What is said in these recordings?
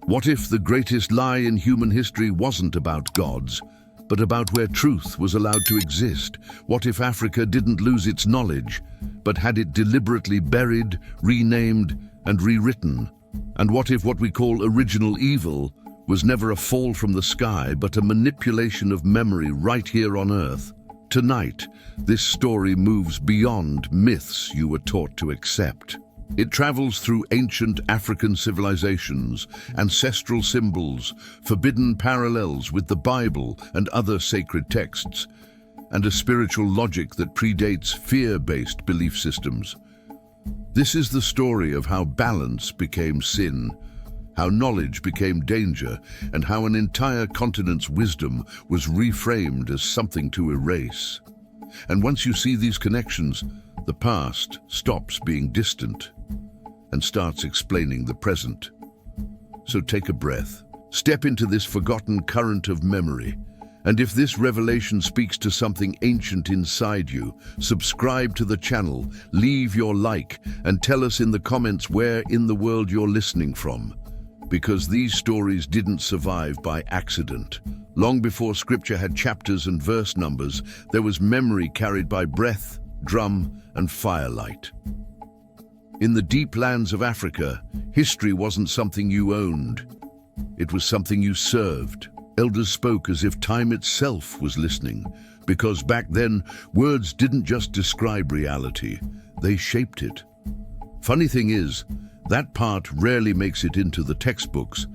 What if the greatest lie in human history wasn't about gods, but about where truth was allowed to exist? What if Africa didn't lose its knowledge, but had it deliberately buried, renamed, and rewritten? And what if what we call original evil was never a fall from the sky, but a manipulation of memory right here on Earth? Tonight, this story moves beyond myths you were taught to accept. It travels through ancient African civilizations, ancestral symbols, forbidden parallels with the Bible and other sacred texts, and a spiritual logic that predates fear-based belief systems. This is the story of how balance became sin, how knowledge became danger, and how an entire continent's wisdom was reframed as something to erase. And once you see these connections, the past stops being distant and starts explaining the present. So take a breath, step into this forgotten current of memory, and if this revelation speaks to something ancient inside you, subscribe to the channel, leave your like, and tell us in the comments where in the world you're listening from. Because these stories didn't survive by accident. Long before scripture had chapters and verse numbers, there was memory carried by breath, drum, and firelight. In the deep lands of Africa, history wasn't something you owned. It was something you served. Elders spoke as if time itself was listening, because back then, words didn't just describe reality, they shaped it. Funny thing is, that part rarely makes it into the textbooks,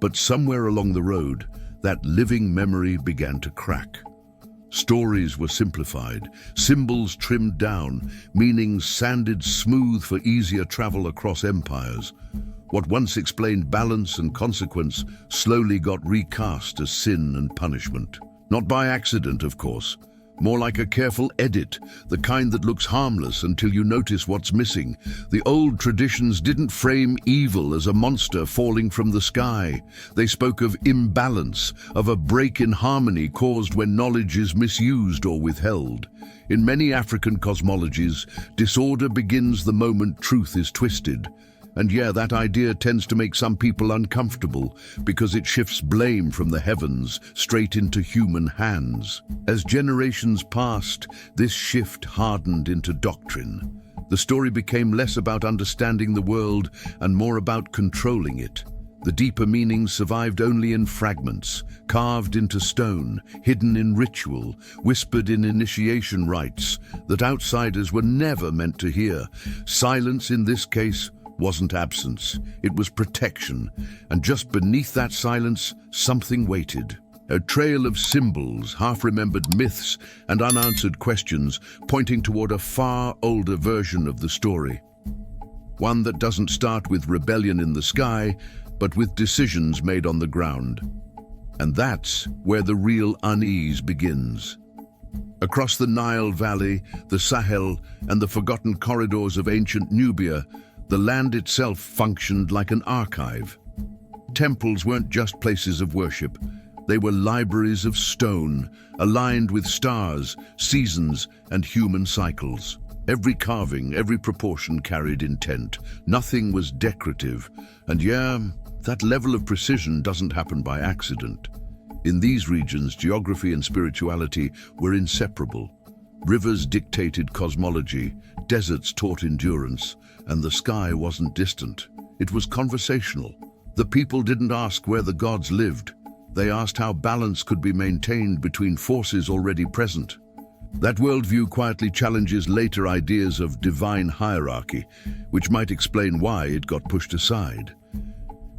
but somewhere along the road, that living memory began to crack. Stories were simplified, symbols trimmed down, meanings sanded smooth for easier travel across empires. What once explained balance and consequence slowly got recast as sin and punishment. Not by accident, of course. More like a careful edit, the kind that looks harmless until you notice what's missing. The old traditions didn't frame evil as a monster falling from the sky. They spoke of imbalance, of a break in harmony caused when knowledge is misused or withheld. In many African cosmologies, disorder begins the moment truth is twisted. And yeah, that idea tends to make some people uncomfortable because it shifts blame from the heavens straight into human hands. As generations passed, this shift hardened into doctrine. The story became less about understanding the world and more about controlling it. The deeper meanings survived only in fragments, carved into stone, hidden in ritual, whispered in initiation rites that outsiders were never meant to hear. Silence in this case wasn't absence, it was protection, and just beneath that silence, something waited. A trail of symbols, half-remembered myths, and unanswered questions pointing toward a far older version of the story. One that doesn't start with rebellion in the sky, but with decisions made on the ground. And that's where the real unease begins. Across the Nile Valley, the Sahel, and the forgotten corridors of ancient Nubia, the land itself functioned like an archive. Temples weren't just places of worship. They were libraries of stone, aligned with stars, seasons, and human cycles. Every carving, every proportion carried intent. Nothing was decorative. And yeah, that level of precision doesn't happen by accident. In these regions, geography and spirituality were inseparable. Rivers dictated cosmology, deserts taught endurance, and the sky wasn't distant. It was conversational. The people didn't ask where the gods lived. They asked how balance could be maintained between forces already present. That worldview quietly challenges later ideas of divine hierarchy, which might explain why it got pushed aside.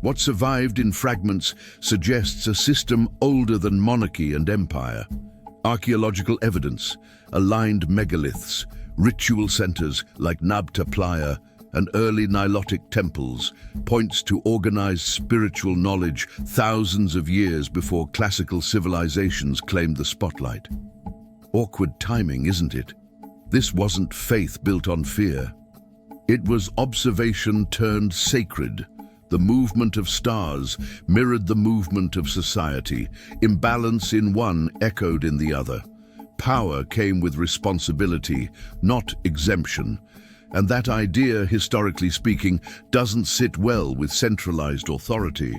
What survived in fragments suggests a system older than monarchy and empire. Archaeological evidence, aligned megaliths, ritual centers like Nabta Playa, and early Nilotic temples points to organized spiritual knowledge thousands of years before classical civilizations claimed the spotlight. Awkward timing, isn't it? This wasn't faith built on fear. It was observation turned sacred. The movement of stars mirrored the movement of society. Imbalance in one echoed in the other. Power came with responsibility, not exemption. And that idea, historically speaking, doesn't sit well with centralized authority.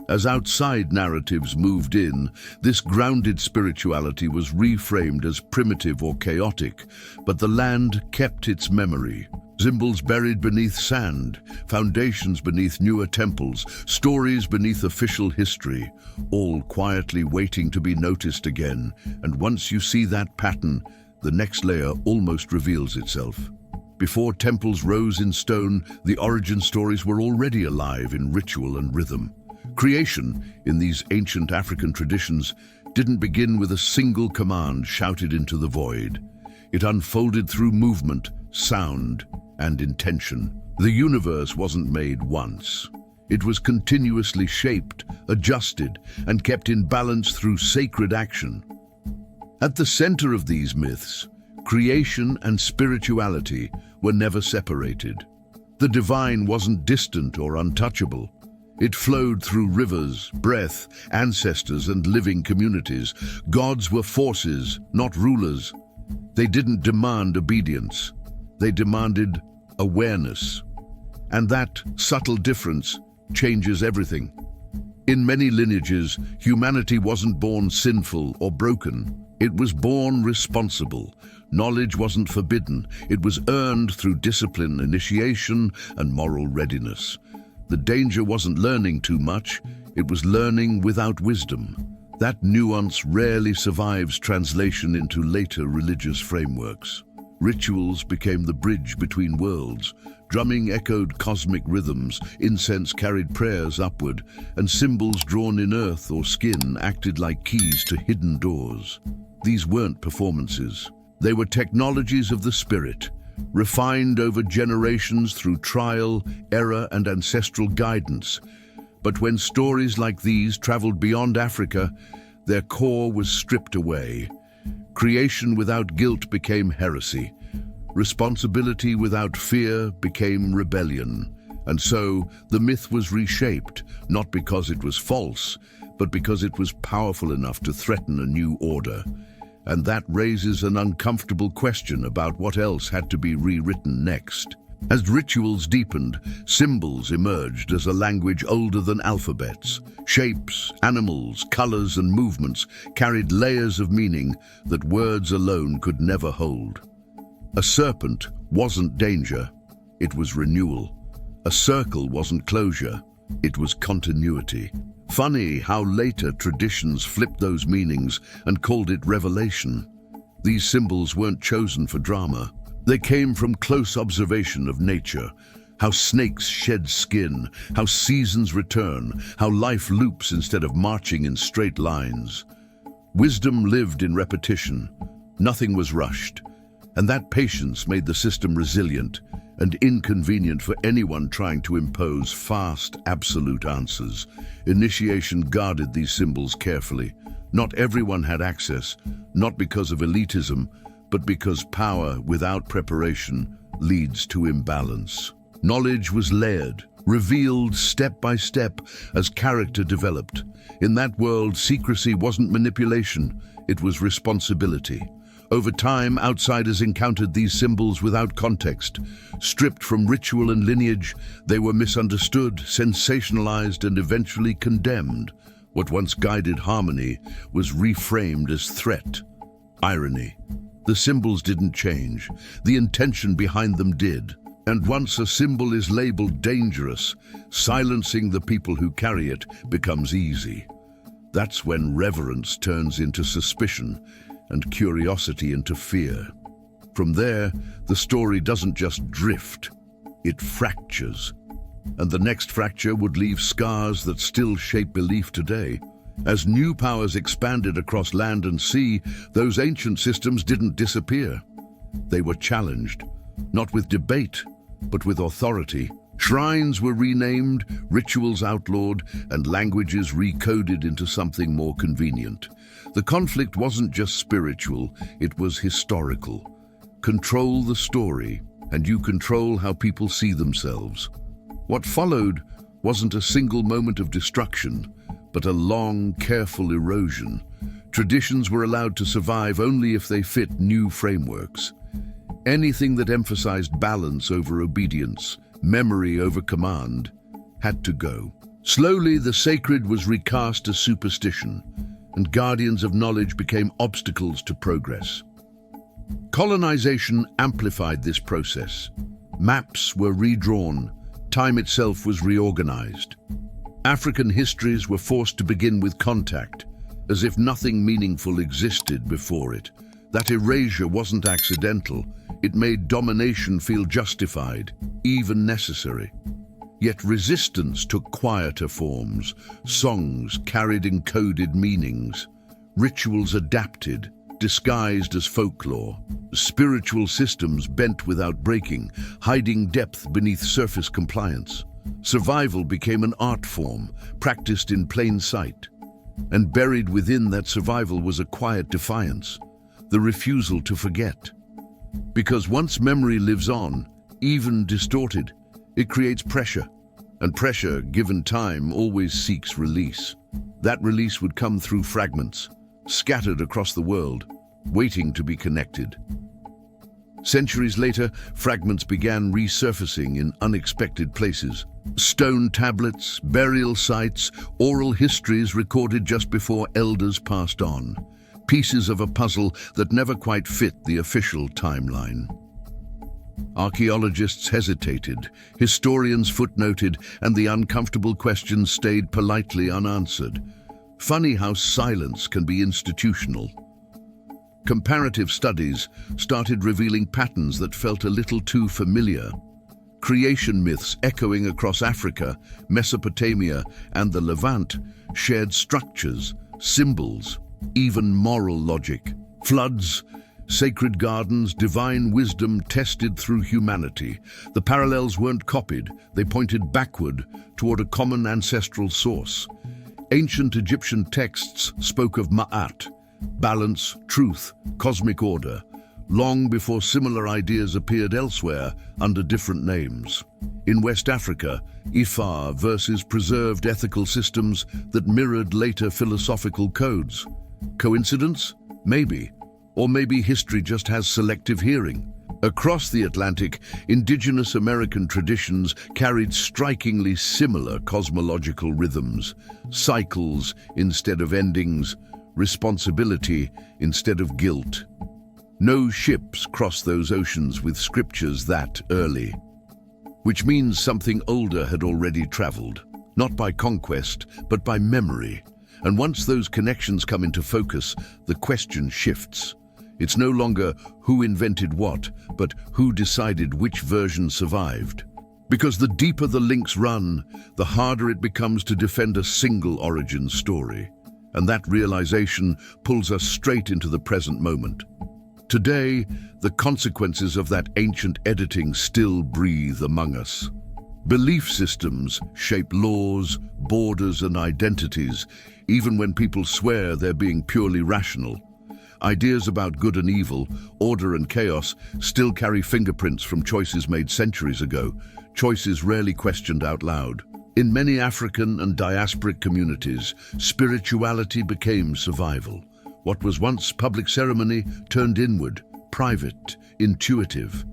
As outside narratives moved in, this grounded spirituality was reframed as primitive or chaotic, but the land kept its memory. Symbols buried beneath sand, foundations beneath newer temples, stories beneath official history, all quietly waiting to be noticed again. And once you see that pattern, the next layer almost reveals itself. Before temples rose in stone, the origin stories were already alive in ritual and rhythm. Creation, in these ancient African traditions, didn't begin with a single command shouted into the void. It unfolded through movement, sound, and intention. The universe wasn't made once. It was continuously shaped, adjusted, and kept in balance through sacred action. At the center of these myths, creation and spirituality were never separated. The divine wasn't distant or untouchable. It flowed through rivers, breath, ancestors, and living communities. Gods were forces, not rulers. They didn't demand obedience. They demanded awareness. And that subtle difference changes everything. In many lineages, humanity wasn't born sinful or broken. It was born responsible. Knowledge wasn't forbidden. It was earned through discipline, initiation, and moral readiness. The danger wasn't learning too much. It was learning without wisdom. That nuance rarely survives translation into later religious frameworks. Rituals became the bridge between worlds. Drumming echoed cosmic rhythms, incense carried prayers upward, and symbols drawn in earth or skin acted like keys to hidden doors. These weren't performances. They were technologies of the spirit, refined over generations through trial, error, and ancestral guidance. But when stories like these traveled beyond Africa, their core was stripped away. Creation without guilt became heresy. Responsibility without fear became rebellion. And so, the myth was reshaped, not because it was false, but because it was powerful enough to threaten a new order. And that raises an uncomfortable question about what else had to be rewritten next. As rituals deepened, symbols emerged as a language older than alphabets. Shapes, animals, colors, and movements carried layers of meaning that words alone could never hold. A serpent wasn't danger, it was renewal. A circle wasn't closure, it was continuity. Funny how later traditions flipped those meanings and called it revelation. These symbols weren't chosen for drama. They came from close observation of nature, how snakes shed skin, how seasons return, how life loops instead of marching in straight lines. Wisdom lived in repetition. Nothing was rushed, and that patience made the system resilient and inconvenient for anyone trying to impose fast, absolute answers. Initiation guarded these symbols carefully. Not everyone had access, not because of elitism, but because power without preparation leads to imbalance. Knowledge was layered, revealed step by step as character developed. In that world, secrecy wasn't manipulation, it was responsibility. Over time, outsiders encountered these symbols without context. Stripped from ritual and lineage, they were misunderstood, sensationalized, and eventually condemned. What once guided harmony was reframed as threat. Irony. The symbols didn't change. The intention behind them did. And once a symbol is labeled dangerous, silencing the people who carry it becomes easy. That's when reverence turns into suspicion and curiosity into fear. From there, the story doesn't just drift, it fractures. And the next fracture would leave scars that still shape belief today. As new powers expanded across land and sea, those ancient systems didn't disappear. They were challenged, not with debate, but with authority. Shrines were renamed, rituals outlawed, and languages recoded into something more convenient. The conflict wasn't just spiritual, it was historical. Control the story, and you control how people see themselves. What followed wasn't a single moment of destruction, but a long, careful erosion. Traditions were allowed to survive only if they fit new frameworks. Anything that emphasized balance over obedience, memory over command, had to go. Slowly, the sacred was recast as superstition, and guardians of knowledge became obstacles to progress. Colonization amplified this process. Maps were redrawn, time itself was reorganized. African histories were forced to begin with contact, as if nothing meaningful existed before it. That erasure wasn't accidental. It made domination feel justified, even necessary. Yet resistance took quieter forms. Songs carried encoded meanings. Rituals adapted, disguised as folklore. Spiritual systems bent without breaking, hiding depth beneath surface compliance. Survival became an art form, practiced in plain sight. And buried within that survival was a quiet defiance, the refusal to forget. Because once memory lives on, even distorted, it creates pressure, and pressure, given time, always seeks release. That release would come through fragments, scattered across the world, waiting to be connected. Centuries later, fragments began resurfacing in unexpected places. Stone tablets, burial sites, oral histories recorded just before elders passed on. Pieces of a puzzle that never quite fit the official timeline. Archaeologists hesitated, historians footnoted, and the uncomfortable questions stayed politely unanswered. Funny how silence can be institutional. Comparative studies started revealing patterns that felt a little too familiar. Creation myths echoing across Africa, Mesopotamia, and the Levant shared structures, symbols, even moral logic. Floods, sacred gardens, divine wisdom tested through humanity. The parallels weren't copied, they pointed backward toward a common ancestral source. Ancient Egyptian texts spoke of Ma'at, balance, truth, cosmic order, long before similar ideas appeared elsewhere under different names. In West Africa, Ifa verses preserved ethical systems that mirrored later philosophical codes. Coincidence? Maybe. Or maybe history just has selective hearing. Across the Atlantic, indigenous American traditions carried strikingly similar cosmological rhythms. Cycles instead of endings, responsibility instead of guilt. No ships crossed those oceans with scriptures that early. Which means something older had already traveled, not by conquest, but by memory. And once those connections come into focus, the question shifts. It's no longer who invented what, but who decided which version survived. Because the deeper the links run, the harder it becomes to defend a single origin story. And that realization pulls us straight into the present moment. Today, the consequences of that ancient editing still breathe among us. Belief systems shape laws, borders, and identities, even when people swear they're being purely rational. Ideas about good and evil, order and chaos, still carry fingerprints from choices made centuries ago, choices rarely questioned out loud. In many African and diasporic communities, spirituality became survival. What was once public ceremony turned inward, private, intuitive.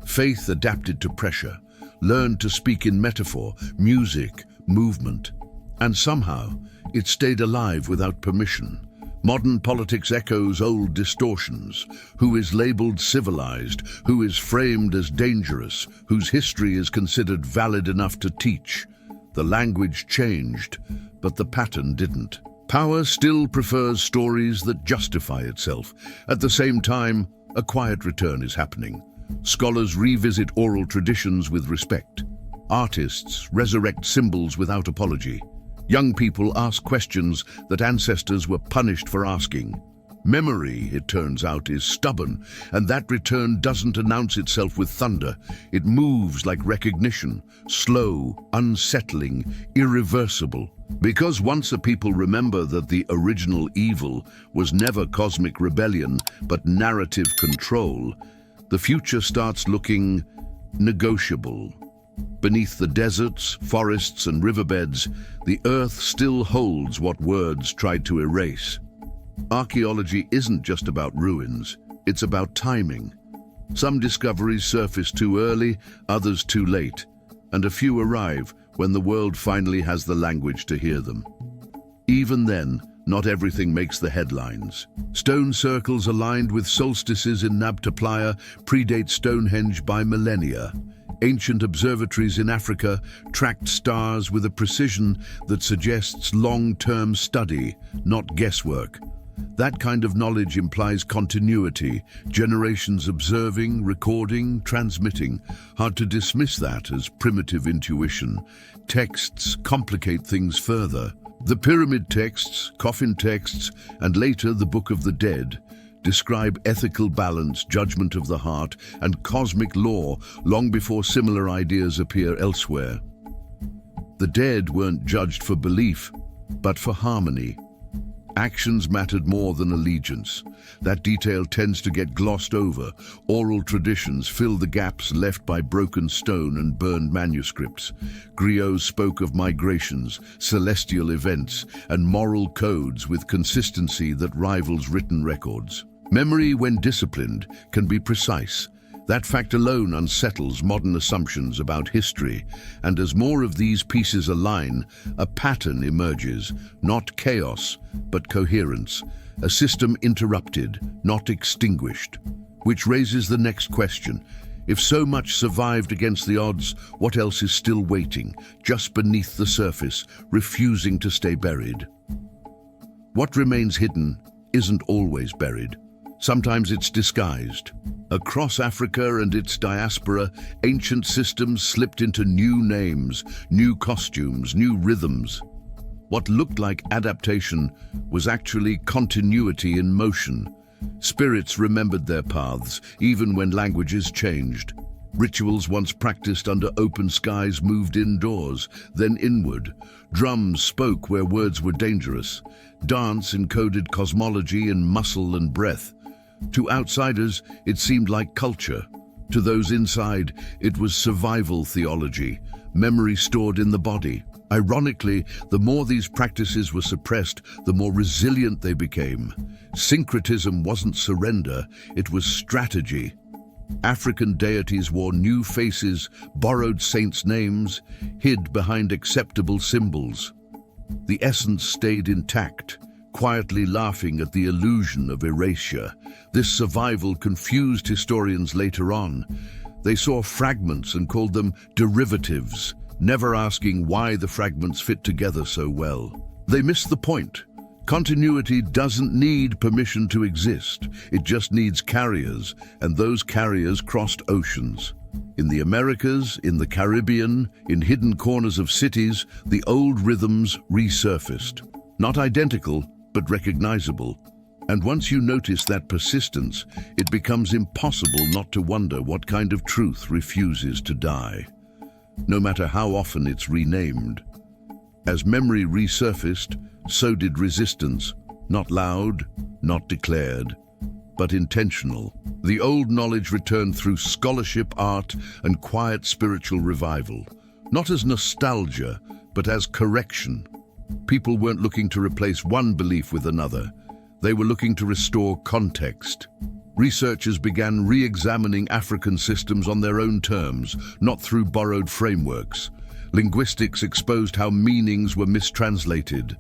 Faith adapted to pressure, learned to speak in metaphor, music, movement. And somehow, it stayed alive without permission. Modern politics echoes old distortions. Who is labeled civilized, who is framed as dangerous, whose history is considered valid enough to teach. The language changed, but the pattern didn't. Power still prefers stories that justify itself. At the same time, a quiet return is happening. Scholars revisit oral traditions with respect. Artists resurrect symbols without apology. Young people ask questions that ancestors were punished for asking. Memory, it turns out, is stubborn, and that return doesn't announce itself with thunder. It moves like recognition, slow, unsettling, irreversible. Because once a people remember that the original evil was never cosmic rebellion, but narrative control, the future starts looking negotiable. Beneath the deserts, forests, and riverbeds, the earth still holds what words tried to erase. Archaeology isn't just about ruins, it's about timing. Some discoveries surface too early, others too late, and a few arrive when the world finally has the language to hear them. Even then, not everything makes the headlines. Stone circles aligned with solstices in Nabta Playa predate Stonehenge by millennia. Ancient observatories in Africa tracked stars with a precision that suggests long-term study, not guesswork. That kind of knowledge implies continuity, generations observing, recording, transmitting. Hard to dismiss that as primitive intuition. Texts complicate things further. The pyramid texts, coffin texts, and later the Book of the Dead describe ethical balance, judgment of the heart, and cosmic law long before similar ideas appear elsewhere. The dead weren't judged for belief, but for harmony. Actions mattered more than allegiance. That detail tends to get glossed over. Oral traditions fill the gaps left by broken stone and burned manuscripts. Griots spoke of migrations, celestial events, and moral codes with consistency that rivals written records. Memory, when disciplined, can be precise. That fact alone unsettles modern assumptions about history, and as more of these pieces align, a pattern emerges, not chaos, but coherence, a system interrupted, not extinguished. Which raises the next question. If so much survived against the odds, what else is still waiting, just beneath the surface, refusing to stay buried? What remains hidden isn't always buried. Sometimes it's disguised. Across Africa and its diaspora, ancient systems slipped into new names, new costumes, new rhythms. What looked like adaptation was actually continuity in motion. Spirits remembered their paths, even when languages changed. Rituals once practiced under open skies moved indoors, then inward. Drums spoke where words were dangerous. Dance encoded cosmology in muscle and breath. To outsiders, it seemed like culture. To those inside, it was survival theology, memory stored in the body. Ironically, the more these practices were suppressed, the more resilient they became. Syncretism wasn't surrender, it was strategy. African deities wore new faces, borrowed saints' names, hid behind acceptable symbols. The essence stayed intact, quietly laughing at the illusion of erasure. This survival confused historians later on. They saw fragments and called them derivatives, never asking why the fragments fit together so well. They missed the point. Continuity doesn't need permission to exist. It just needs carriers, and those carriers crossed oceans. In the Americas, in the Caribbean, in hidden corners of cities, the old rhythms resurfaced. Not identical, but recognizable. And once you notice that persistence, it becomes impossible not to wonder what kind of truth refuses to die, no matter how often it's renamed. As memory resurfaced, so did resistance, not loud, not declared, but intentional. The old knowledge returned through scholarship, art, and quiet spiritual revival, not as nostalgia, but as correction. People weren't looking to replace one belief with another. They were looking to restore context. Researchers began re-examining African systems on their own terms, not through borrowed frameworks. Linguistics exposed how meanings were mistranslated.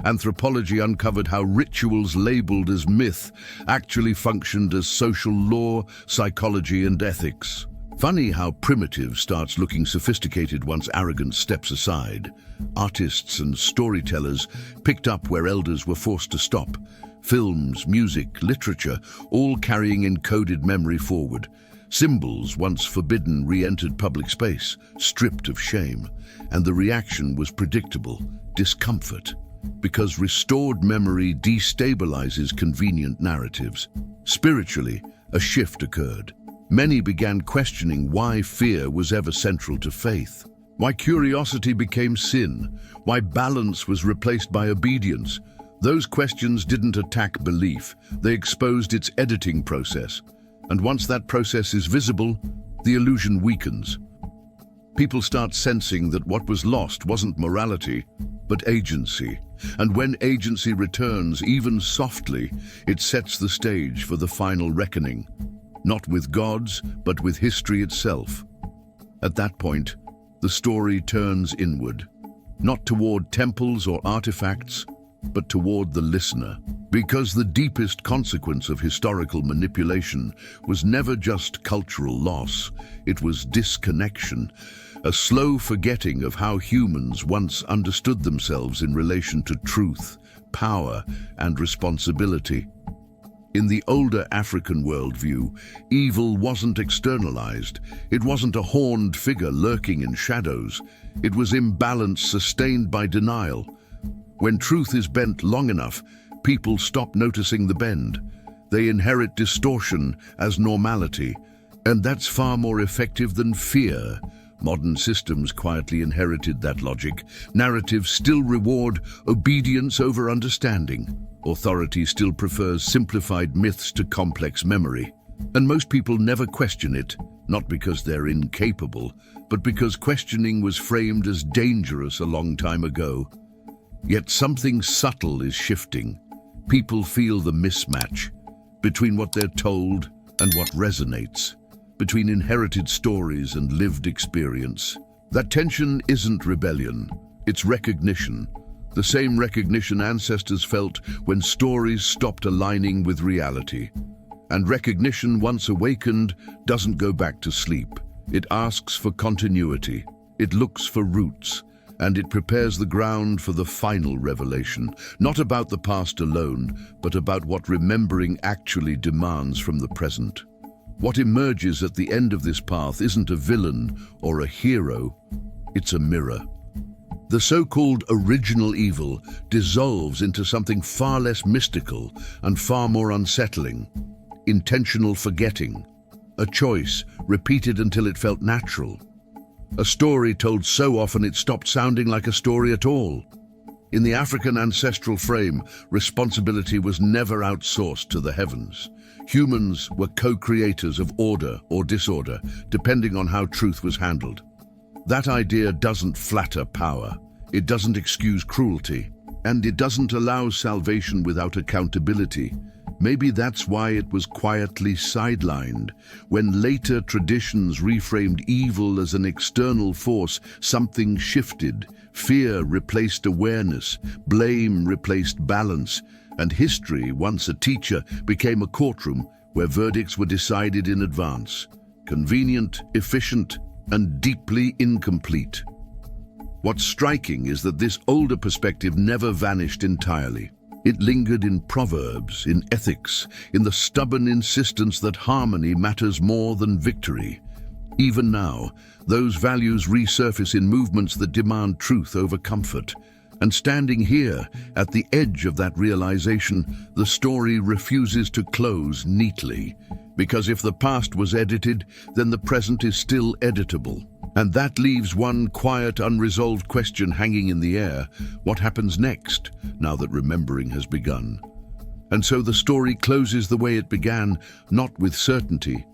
Anthropology uncovered how rituals labeled as myth actually functioned as social law, psychology, and ethics. Funny how primitive starts looking sophisticated once arrogance steps aside. Artists and storytellers picked up where elders were forced to stop. Films, music, literature, all carrying encoded memory forward. Symbols once forbidden re-entered public space, stripped of shame. And the reaction was predictable: discomfort. Because restored memory destabilizes convenient narratives. Spiritually, a shift occurred. Many began questioning why fear was ever central to faith, why curiosity became sin, why balance was replaced by obedience. Those questions didn't attack belief, they exposed its editing process. And once that process is visible, the illusion weakens. People start sensing that what was lost wasn't morality, but agency. And when agency returns, even softly, it sets the stage for the final reckoning. Not with gods, but with history itself. At that point, the story turns inward, not toward temples or artifacts, but toward the listener. Because the deepest consequence of historical manipulation was never just cultural loss, it was disconnection, a slow forgetting of how humans once understood themselves in relation to truth, power, and responsibility. In the older African worldview, evil wasn't externalized. It wasn't a horned figure lurking in shadows. It was imbalance sustained by denial. When truth is bent long enough, people stop noticing the bend. They inherit distortion as normality, and that's far more effective than fear. Modern systems quietly inherited that logic. Narratives still reward obedience over understanding. Authority still prefers simplified myths to complex memory. And most people never question it, not because they're incapable, but because questioning was framed as dangerous a long time ago. Yet something subtle is shifting. People feel the mismatch between what they're told and what resonates, between inherited stories and lived experience. That tension isn't rebellion, it's recognition. The same recognition ancestors felt when stories stopped aligning with reality. And recognition, once awakened, doesn't go back to sleep. It asks for continuity. It looks for roots. And it prepares the ground for the final revelation, not about the past alone, but about what remembering actually demands from the present. What emerges at the end of this path isn't a villain or a hero, it's a mirror. The so-called original evil dissolves into something far less mystical and far more unsettling. Intentional forgetting. A choice repeated until it felt natural. A story told so often it stopped sounding like a story at all. In the African ancestral frame, responsibility was never outsourced to the heavens. Humans were co-creators of order or disorder, depending on how truth was handled. That idea doesn't flatter power, it doesn't excuse cruelty, and it doesn't allow salvation without accountability. Maybe that's why it was quietly sidelined. When later traditions reframed evil as an external force, something shifted. Fear replaced awareness, blame replaced balance, and history, once a teacher, became a courtroom where verdicts were decided in advance. Convenient, efficient, and deeply incomplete. What's striking is that this older perspective never vanished entirely. It lingered in proverbs, in ethics, in the stubborn insistence that harmony matters more than victory. Even now, those values resurface in movements that demand truth over comfort. And standing here, at the edge of that realization, the story refuses to close neatly. Because if the past was edited, then the present is still editable. And that leaves one quiet, unresolved question hanging in the air. What happens next, now that remembering has begun? And so the story closes the way it began, not with certainty,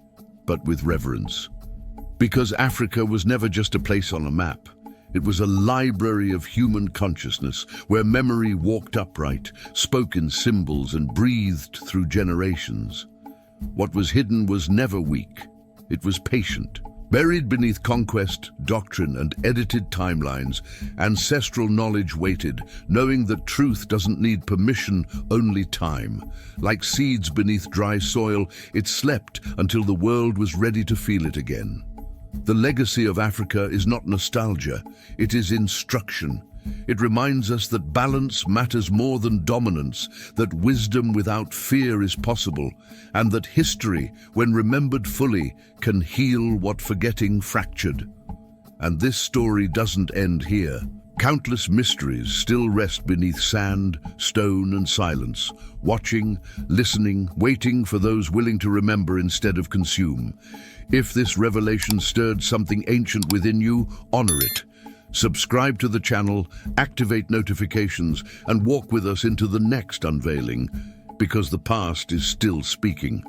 but with reverence. Because Africa was never just a place on a map. It was a library of human consciousness, where memory walked upright, spoke in symbols, and breathed through generations. What was hidden was never weak. It was patient. Buried beneath conquest, doctrine, and edited timelines, ancestral knowledge waited, knowing that truth doesn't need permission, only time. Like seeds beneath dry soil, it slept until the world was ready to feel it again. The legacy of Africa is not nostalgia, it is instruction. It reminds us that balance matters more than dominance, that wisdom without fear is possible, and that history, when remembered fully, can heal what forgetting fractured. And this story doesn't end here. Countless mysteries still rest beneath sand, stone, and silence, watching, listening, waiting for those willing to remember instead of consume. If this revelation stirred something ancient within you, honor it. Subscribe to the channel, activate notifications, and walk with us into the next unveiling, because the past is still speaking,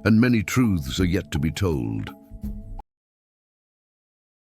and many truths are yet to be told.